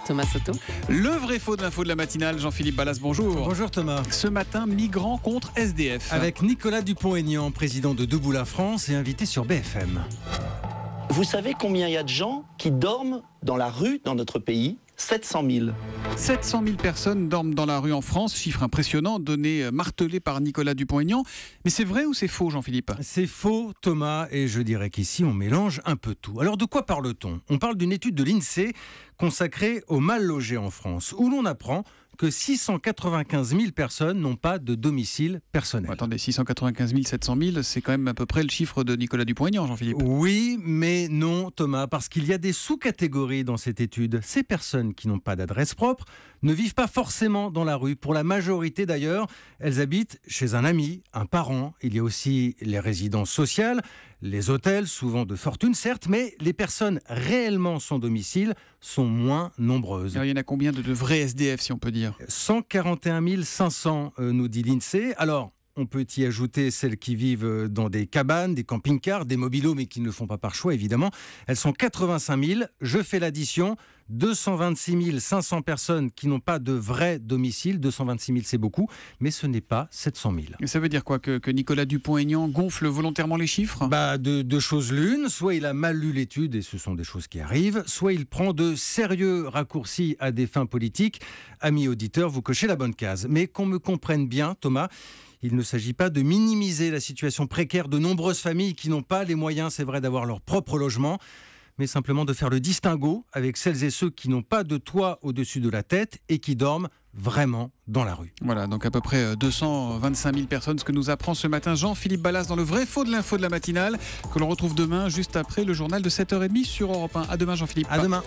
Thomas Soto. Le vrai faux de l'info de la matinale, Jean-Philippe Ballas, bonjour. Bonjour Thomas. Ce matin, migrants contre SDF. Avec Nicolas Dupont-Aignan, président de Debout la France et invité sur BFM. Vous savez combien il y a de gens qui dorment dans la rue dans notre pays ? 700 000. 700 000 personnes dorment dans la rue en France, chiffre impressionnant, martelé par Nicolas Dupont-Aignan. Mais c'est vrai ou c'est faux, Jean-Philippe ? C'est faux, Thomas, et je dirais qu'ici on mélange un peu tout. Alors de quoi parle-t-on ? On parle d'une étude de l'INSEE consacrée aux mal logés en France, où l'on apprend que 695 000 personnes n'ont pas de domicile personnel. Attendez, 695 000, 700 000, c'est quand même à peu près le chiffre de Nicolas Dupont-Aignan, Jean-Philippe. Oui, mais non, Thomas, parce qu'il y a des sous-catégories dans cette étude. Ces personnes qui n'ont pas d'adresse propre ne vivent pas forcément dans la rue. Pour la majorité d'ailleurs, elles habitent chez un ami, un parent. Il y a aussi les résidences sociales, les hôtels, souvent de fortune certes, mais les personnes réellement sans domicile sont moins nombreuses. Alors, il y en a combien de vrais SDF, si on peut dire ? 141 500, nous dit l'INSEE. Alors, on peut y ajouter celles qui vivent dans des cabanes, des camping-cars, des mobil-homes, mais qui ne le font pas par choix, évidemment. Elles sont 85 000. Je fais l'addition. 226 500 personnes qui n'ont pas de vrai domicile. 226 000, c'est beaucoup, mais ce n'est pas 700 000. Et ça veut dire quoi ? Que Nicolas Dupont-Aignan gonfle volontairement les chiffres ? Deux choses l'une. Soit il a mal lu l'étude, et ce sont des choses qui arrivent, soit il prend de sérieux raccourcis à des fins politiques. Amis auditeurs, vous cochez la bonne case. Mais qu'on me comprenne bien, Thomas, il ne s'agit pas de minimiser la situation précaire de nombreuses familles qui n'ont pas les moyens, c'est vrai, d'avoir leur propre logement, mais simplement de faire le distinguo avec celles et ceux qui n'ont pas de toit au-dessus de la tête et qui dorment vraiment dans la rue. Voilà, donc à peu près 225 000 personnes, ce que nous apprend ce matin Jean-Philippe Ballas dans le vrai faux de l'info de la matinale, que l'on retrouve demain, juste après le journal de 7h30 sur Europe 1. À demain, Jean-Philippe. À demain.